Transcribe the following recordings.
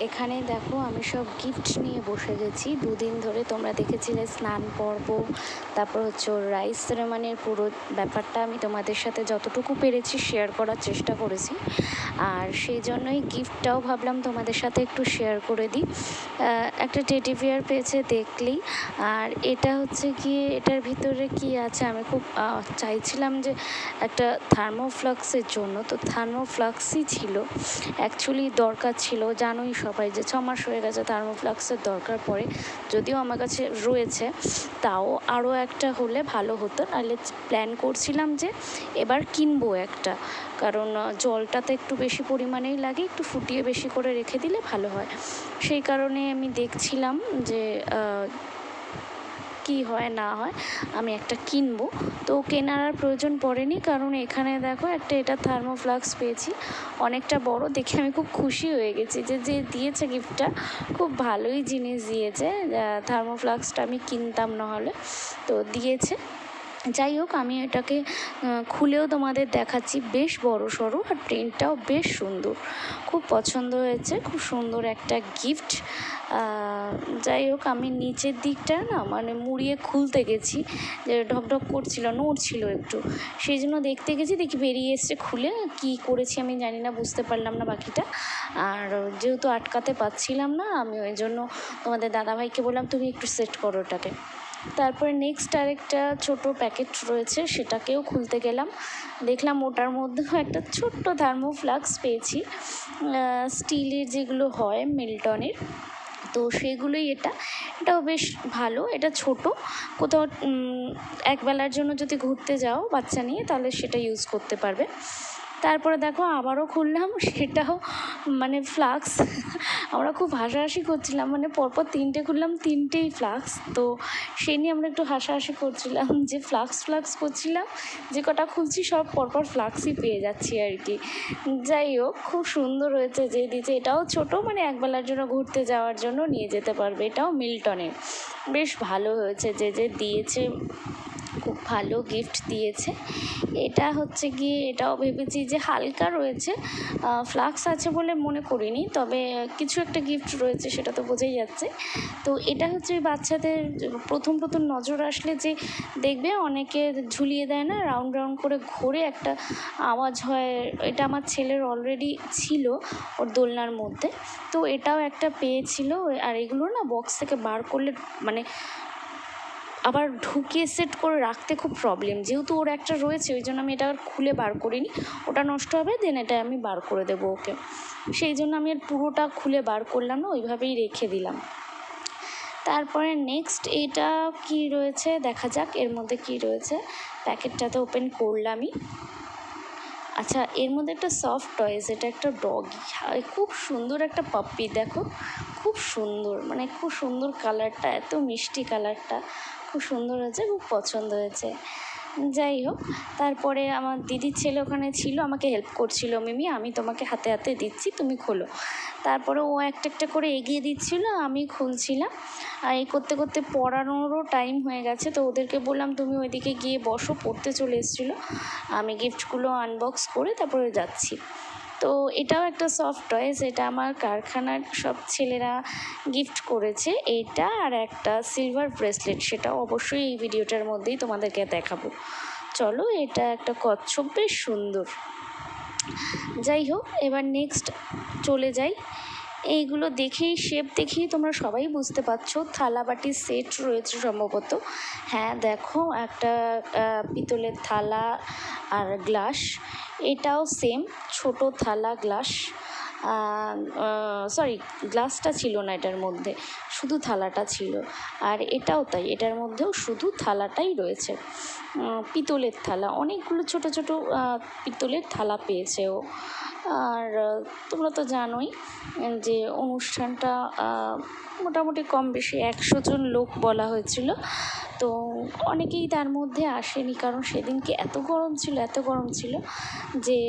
এখানে দেখো আমি সব গিফট নিয়ে বসে গেছি। দুদিন ধরে তোমরা দেখেছিলে স্নান পর্ব, তারপর হচ্ছে ওর রাইস সেরেমনির পুরো ব্যাপারটা আমি তোমাদের সাথে যতটুকু পেরেছি শেয়ার করার চেষ্টা করেছি। আর সেই জন্যই গিফটটাও ভাবলাম তোমাদের সাথে একটু শেয়ার করে দিই। একটা টেডি বিয়ার পেয়েছে দেখলেই। আর এটা হচ্ছে গিয়ে এটার ভিতরে কি আছে আমি খুব চাইছিলাম যে একটা থার্মোফ্লাক্সের জন্য, তো থার্মোফ্লাক্সই ছিল অ্যাকচুয়ালি দরকার ছিল। জানোই সবাই যে 6 মাস হয়ে গেছে থার্মোফ্লাক্সের দরকার পড়ে, যদিও আমার কাছে রয়েছে, তাও আরও একটা হলে ভালো হতো। নাহলে প্ল্যান করছিলাম যে এবার কিনবো একটা, কারণ জলটাতে একটু বেশি পরিমাণেই লাগে, একটু ফুটিয়ে বেশি করে রেখে দিলে ভালো হয়। সেই কারণে আমি দেখছিলাম যে কি হয় না হয়, আমি একটা কিনবো। তো কেনার আর প্রয়োজন পড়েনি, কারণ এখানে দেখো একটা এটা থার্মোফ্লাক্স পেয়েছি, অনেকটা বড় দেখে আমি খুব খুশি হয়ে গেছি যে যে দিয়েছে গিফটটা খুব ভালোই জিনিস দিয়েছে। থার্মোফ্লাক্সটা আমি কিনতাম না হলে, তো দিয়েছে। যাই হোক, আমি এটাকে খুলেও তোমাদের দেখাচ্ছি। বেশ বড় সড়ো আর প্রিন্টটাও বেশ সুন্দর, খুব পছন্দ হয়েছে, খুব সুন্দর একটা গিফট। যাই হোক, আমি নিচের দিকটা না মানে মুড়িয়ে খুলতে গেছি, যে ঢকঢক করছিল, নড়ছিল একটু, সেই জন্য দেখতে গেছি, দেখি বেরিয়ে এসছে খুলে। কি করেছি আমি জানি না, বুঝতে পারলাম না বাকিটা। আর যেহেতু আটকাতে পারছিলাম না, আমি ওই জন্য তোমাদের দাদাভাইকে বললাম তুমি একটু সেট করো ওটাকে। তারপরে নেক্সট আরেকটা ছোটো প্যাকেট রয়েছে, সেটাকেও খুলতে গেলাম, দেখলাম ওটার মধ্যেও একটা ছোট্ট থার্মোফ্লাক্স পেয়েছি, স্টিলের যেগুলো হয় মিল্টনের, তো সেগুলোই। এটাও বেশ ভালো। এটা ছোট, কোথাও একবেলার জন্য যদি ঘুরতে যাও বাচ্চা নিয়ে, তাহলে সেটা ইউজ করতে পারবে। তারপরে দেখো আবারও খুললাম, সেটাও মানে ফ্লাক্স। আমরা খুব হাসাহাসি করছিলাম, মানে পরপর 3টে খুললাম, 3টেই ফ্লাক্স। তো সেই নিয়ে আমরা একটু হাসাহাসি করছিলাম যে ফ্লাক্স করছিলাম, যে কটা খুলছি সব পরপর ফ্লাক্সই পেয়ে যাচ্ছি আর কি। যাই হোক, খুব সুন্দর হয়েছে যে দিয়েছে। এটাও ছোট, মানে একবেলার জন্য ঘুরতে যাওয়ার জন্য নিয়ে যেতে পারবে। এটাও মিল্টনের, বেশ ভালো হয়েছে। যে যে দিয়েছে খুব ভালো গিফট দিয়েছে। এটা হচ্ছে গিয়ে এটাও ভেবেছি যে হালকা রয়েছে, ফ্লাক্স আছে বলে মনে করিনি, তবে কিছু একটা গিফট রয়েছে সেটা তো বোঝাই যাচ্ছে। তো এটা হচ্ছে বাচ্চাদের প্রথম নজর আসলে যে দেখবে অনেকে ঝুলিয়ে দেয় না, রাউন্ড রাউন্ড করে ঘোরে একটা আওয়াজ হয়, এটা আমার ছেলের অলরেডি ছিল ওর দোলনার মধ্যে। তো এটাও একটা পেয়েছিল। আর এগুলো না বক্স থেকে বার করলে মানে আবার ঢুকিয়ে সেট করে রাখতে খুব প্রবলেম, যেহেতু ওর একটা রয়েছে ওই জন্য আমি এটা আর খুলে বার করিনি। ওটা নষ্ট হবে, দেন এটা আমি বার করে দেবো ওকে, সেই জন্য আমি আর পুরোটা খুলে বার করলাম না, ওইভাবেই রেখে দিলাম। তারপরে নেক্সট এটা কি রয়েছে দেখা যাক, এর মধ্যে কি রয়েছে। প্যাকেটটা তো ওপেন করলামই। আচ্ছা, এর মধ্যে একটা সফট টয়েস, এটা একটা ডগি, খুব সুন্দর একটা পাপ্পি। দেখো খুব সুন্দর, মানে খুব সুন্দর কালারটা, এত মিষ্টি কালারটা, খুব সুন্দর হয়েছে, খুব পছন্দ হয়েছে। যাই হোক, তারপরে আমার দিদির ছেলে ওখানে ছিল, আমাকে হেল্প করছিল, মিমি আমি তোমাকে হাতে হাতে দিচ্ছি তুমি খোলো। তারপরে ও একটা একটা করে এগিয়ে দিচ্ছিলো, আমি খুলছিলাম। আর এই করতে করতে পড়ানোরও টাইম হয়ে গেছে, তো ওদেরকে বললাম তুমি ওইদিকে গিয়ে বসো, পড়তে চলে এসেছিলো। আমি গিফটগুলো আনবক্স করে তারপরে যাচ্ছি। তো এটাও একটা সফট টয়েস, এটা আমার কারখানার সব ছেলেরা গিফট করেছে। এইটা আর একটা সিলভার ব্রেসলেট, সেটা অবশ্যই এই ভিডিওটার মধ্যেই তোমাদেরকে দেখাবো। চলো, এটা একটা কচ্ছপ, বেশ সুন্দর। যাই হোক, এবার নেক্সট চলে যাই। এইগুলো দেখেই, শেপ দেখেই তোমরা সবাই বুঝতে পারছো থালা বাটির সেট রয়েছে সম্ভবত। হ্যাঁ দেখো, একটা পিতলের থালা আর গ্লাস, এটাও সেম, ছোট থালা গ্লাস। সরি, গ্লাসটা ছিল না এটার মধ্যে, শুধু থালাটা ছিল। আর এটাও তাই, এটার মধ্যেও শুধু থালাটাই রয়েছে, পিতলের থালা। অনেকগুলো ছোট ছোট পিতলের থালা পেয়েছে ও। আর তোমরা তো জানোই যে অনুষ্ঠানটা মোটামুটি কম বেশি 100 জন লোক বলা হয়েছিল। তো অনেকেই তার মধ্যে আসেনি, কারণ সেদিনকে এত গরম ছিল যে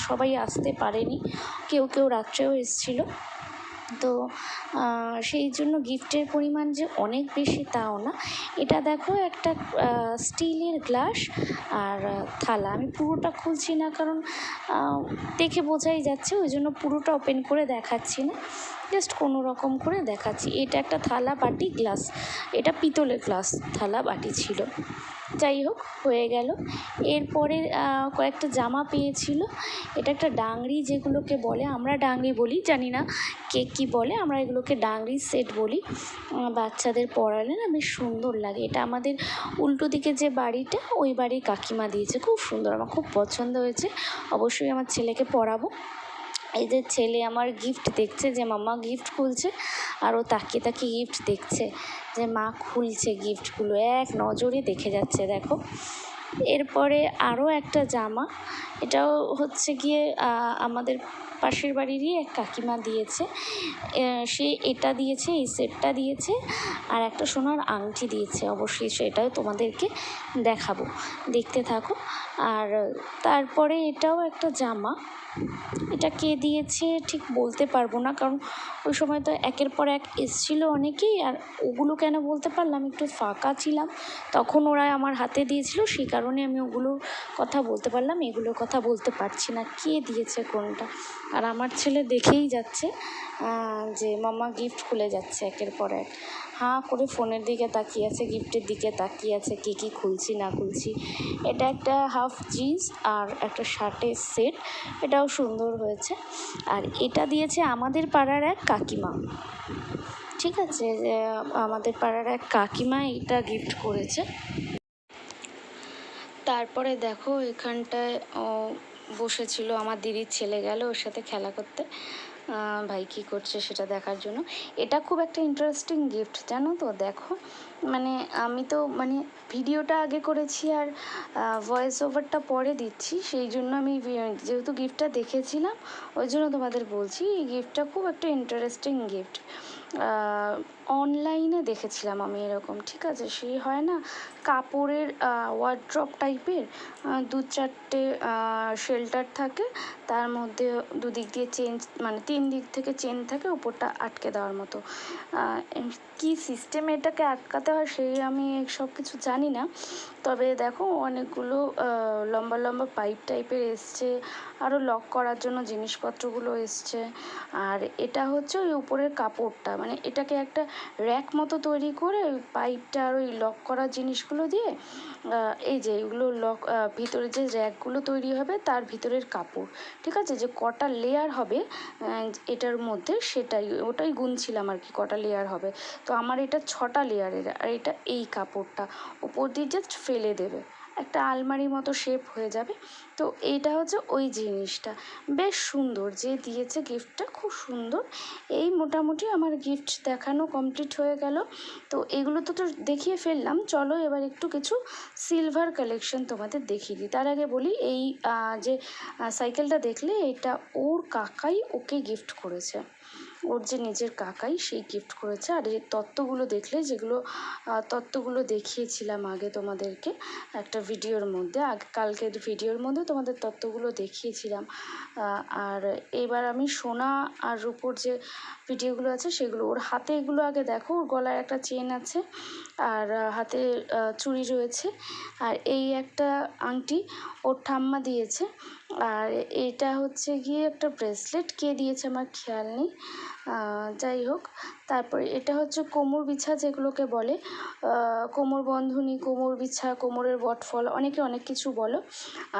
সবাই আসতে পারেনি, কেউ রাত্রেও এসেছিলো। তো সেই জন্য গিফটের পরিমাণ যে অনেক বেশি তাও না। এটা দেখো একটা স্টিলের গ্লাস আর থালা। আমি পুরোটা খুলছি না, কারণ দেখে বোঝাই যাচ্ছে, ওই জন্য পুরোটা ওপেন করে দেখাচ্ছি না। জাস্ট কোনো রকম করে দেখাচ্ছি। এটা একটা থালা বাটি গ্লাস, এটা পিতলের গ্লাস থালা বাটি ছিল। যাই হোক, হয়ে গেল। এরপরে কয়েকটা জামা পেয়েছিল। এটা একটা ডাংরি যেগুলোকে বলে, আমরা ডাংরি বলি, জানি না কে কী বলে, আমরা এগুলোকে ডাংরি সেট বলি। বাচ্চাদের পরালে না বেশ সুন্দর লাগে। এটা আমাদের উল্টো দিকে যে বাড়িটা, ওই বাড়ির কাকিমা দিয়েছে, খুব সুন্দর, আমার খুব পছন্দ হয়েছে। অবশ্যই আমার ছেলেকে পরাবো। এই যে ছেলে আমার গিফট দেখছে, যে মাম্মা গিফট খুলছে, আর ও তাকিয়ে তাকিয়ে গিফট দেখছে, যে মা খুলছে গিফটগুলো, এক নজরে দেখে যাচ্ছে দেখো। এরপরে আরও একটা জামা, এটাও হচ্ছে গিয়ে আমাদের পাশের বাড়িরই এক কাকিমা দিয়েছে। সে এটা দিয়েছে, এই সেটটা দিয়েছে, আর একটা সোনার আংটি দিয়েছে। অবশ্যই সেটাও তোমাদেরকে দেখাবো, দেখতে থাকো। আর তারপরে এটাও একটা জামা, এটা কে দিয়েছে ঠিক বলতে পারবো না, কারণ ওই সময় তো একের পর এক এসেছিলো অনেকেই, আর ওগুলো কেন বলতে পারলাম, একটু ফাঁকা ছিলাম তখন, ওরা আমার হাতে দিয়েছিল, সেই কারণে আমি ওগুলোর কথা বলতে পারলাম, এগুলোর কথা বলতে পারছি না কে দিয়েছে কোনটা। আর আমার ছেলে দেখেই যাচ্ছে যে মামা গিফট খুলে যাচ্ছে একের পর এক, হাঁ করে ফোনের দিকে তাকিয়ে আছে, গিফটের দিকে তাকিয়ে আছে, কী কী খুলছি না খুলছি। এটা একটা হাফ জিন্স আর একটা শার্টের সেট, এটাও সুন্দর হয়েছে। আর এটা দিয়েছে আমাদের পাড়ার এক কাকিমা, ঠিক আছে, যে আমাদের পাড়ার এক কাকিমা এটা গিফট করেছে। তারপরে দেখো এখানটায় বসেছিল আমার দিদির ছেলে, গেল ওর সাথে খেলা করতে, ভাই কী করছে সেটা দেখার জন্য। এটা খুব একটা ইন্টারেস্টিং গিফট জানো তো। দেখো মানে আমি তো মানে ভিডিওটা আগে করেছি আর ভয়েস ওভারটা পরে দিচ্ছি, সেই জন্য আমি যেহেতু গিফটটা দেখেছিলাম ওই জন্য তোমাদের বলছি। এই গিফটটা খুব একটা ইন্টারেস্টিং গিফট, অনলাইনে দেখেছিলাম আমি এরকম, ঠিক আছে, সেই হয় না কাপড়ের ওয়ার্ড্রপ টাইপের, দু চারটে শেল্টার থাকে, তার মধ্যে দুদিক দিয়ে চেন, মানে 3 দিক থেকে চেন থাকে, উপরটা আটকে দেওয়ার মতো। কী সিস্টেমে এটাকে আটকাতে হয় সেই আমি সব কিছু জানি না, তবে দেখো অনেকগুলো লম্বা লম্বা পাইপ টাইপের এসছে, আরও লক করার জন্য জিনিসপত্রগুলো এসছে। আর এটা হচ্ছে ওই উপরের কাপড়টা, মানে এটাকে একটা র্যাক মতো তৈরি করে ওই পাইপটা আর ওই লক করার জিনিসগুলো দিয়ে, এই যে এগুলো লক, ভিতরে যে র্যাকগুলো তৈরি হবে তার ভিতরের কাপড়, ঠিক আছে, যে কটা লেয়ার হবে এটার মধ্যে সেটাই, ওটাই গুনছিলাম আর কি, কটা লেয়ার হবে। তো আমার এটা 6টা লেয়ারের, আর এটা এই কাপড়টা ওপর দিয়ে জাস্ট ফেলে দেবে, একটা আলমারি মতো শেপ হয়ে যাবে। তো এইটা হচ্ছে ওই জিনিসটা, বেশ সুন্দর, যে দিয়েছে গিফটটা খুব সুন্দর। এই মোটামুটি আমার গিফট দেখানো কমপ্লিট হয়ে গেল। তো এগুলো তো দেখিয়ে ফেললাম, চলো এবার একটু কিছু সিলভার কালেকশন তোমাদের দেখিয়ে দিই। তার আগে বলি, এই যে সাইকেলটা দেখলে, এটা ওর কাকাই ওকে গিফট করেছে, ওর যে নিজের কাকাই সেই গিফট করেছে। আর এই তত্ত্বগুলো দেখলে, যেগুলো তত্ত্বগুলো দেখিয়েছিলাম আগে তোমাদেরকে একটা ভিডিওর মধ্যে, কালকের ভিডিওর মধ্যে তোমাদের তত্ত্বগুলো দেখিয়েছিলাম। আর এবার আমি সোনা আর রূপোর যে ভিডিওগুলো আছে সেগুলো, ওর হাতে এগুলো আগে দেখো, ওর গলায় একটা চেন আছে আর হাতে চুড়ি রয়েছে, আর এই একটা আংটি ওর ঠাম্মা দিয়েছে, আর এটা হচ্ছে গিয়ে একটা ব্রেসলেট, কে দিয়েছে আমার খেয়াল নেই, যাই হোক। তারপরে এটা হচ্ছে কোমর বিছা যেগুলোকে বলে, কোমর বন্ধনী, কোমর বিছা, কোমরের বটফল, অনেকে অনেক কিছু বলো।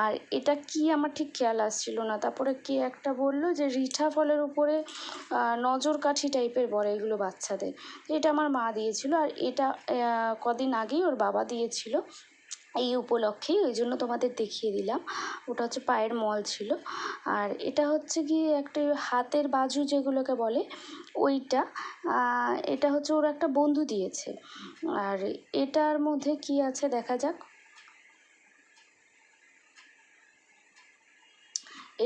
আর এটা কি আমার ঠিক খেয়াল আসছিল না, তারপরে কে একটা বললো যে রিঠা ফলের উপরে নজর কাঠি টাইপের বলে এগুলো বাচ্চাদের, এটা আমার মা দিয়েছিল। আর এটা কদিন আগেই ওর বাবা দিয়েছিল এই উপলক্ষেই, ওই জন্য তোমাদের দেখিয়ে দিলাম। ওটা হচ্ছে পায়ের মল ছিল। আর এটা হচ্ছে গিয়ে একটা হাতের বাজু যেগুলোকে বলে ওইটা, এটা হচ্ছে ওর একটা বন্ধু দিয়েছে। আর এটার মধ্যে কি আছে দেখা যাক।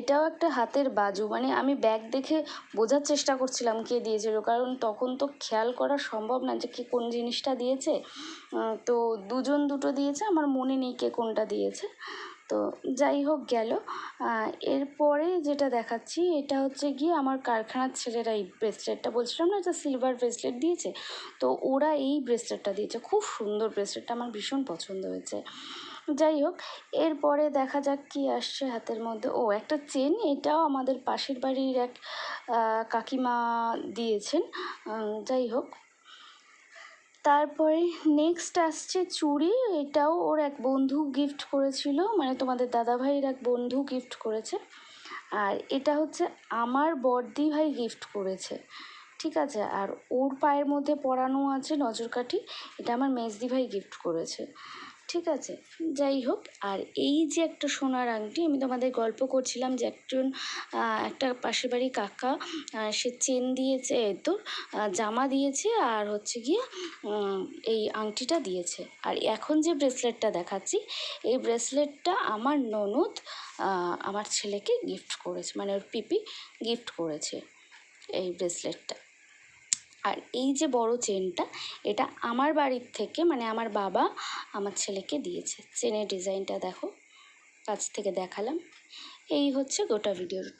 এটাও একটা হাতের বাজু, মানে আমি ব্যাগ দেখে বোঝার চেষ্টা করছিলাম কে দিয়েছিল, কারণ তখন তো খেয়াল করা সম্ভব না যে কে কোন জিনিসটা দিয়েছে। তো দুজন দুটো দিয়েছে, আমার মনে নেই কে কোনটা দিয়েছে। তো যাই হোক গেল। এরপরে যেটা দেখাচ্ছি, এটা হচ্ছে গিয়ে আমার কারখানার ছেলেরা এই ব্রেসলেটটা, বলছিলাম না, এটা সিলভার ব্রেসলেট দিয়েছে, তো ওরা এই ব্রেসলেটটা দিয়েছে, খুব সুন্দর ব্রেসলেটটা, আমার ভীষণ পছন্দ হয়েছে। যাই হোক, এরপরে দেখা যাক কি আসছে হাতের মধ্যে। ও, একটা চেন, এটাও আমাদের পাশের বাড়ির এক কাকিমা দিয়েছেন। যাই হোক, তারপরে নেক্সট আসছে চুড়ি। এটাও ওর এক বন্ধু গিফট করেছিল, মানে তোমাদের দাদাভাইয়ের এক বন্ধু গিফট করেছে। আর এটা হচ্ছে আমার বড়দি ভাই গিফট করেছে, ঠিক আছে। আর ওর পায়ের মধ্যে পরানো আছে নজরকাঠি, এটা আমার মেজদি ভাই গিফট করেছে, ঠিক আছে। যাই হোক, আর এই যে একটা সোনার আংটি, আমি তোমাদের গল্প করছিলাম যে একটা পাশের বাড়ি কাকা সে চেন দিয়েছে, তো জামা দিয়েছে, আর হচ্ছে গিয়ে এই আংটিটা দিয়েছে। আর এখন যে ব্রেসলেটটা দেখাচ্ছি, এই ব্রেসলেটটা আমার ননদ আমার ছেলেকে গিফট করেছে, মানে ওর পিপি গিফট করেছে এই ব্রেসলেটটা। আর এই যে বড় চেনটা, এটা আমার বাড়ির থেকে, মানে আমার বাবা আমার ছেলেকে দিয়েছে। চেনের ডিজাইনটা দেখো, কাছ থেকে দেখালাম। এই হচ্ছে গোটা ভিডিওটা।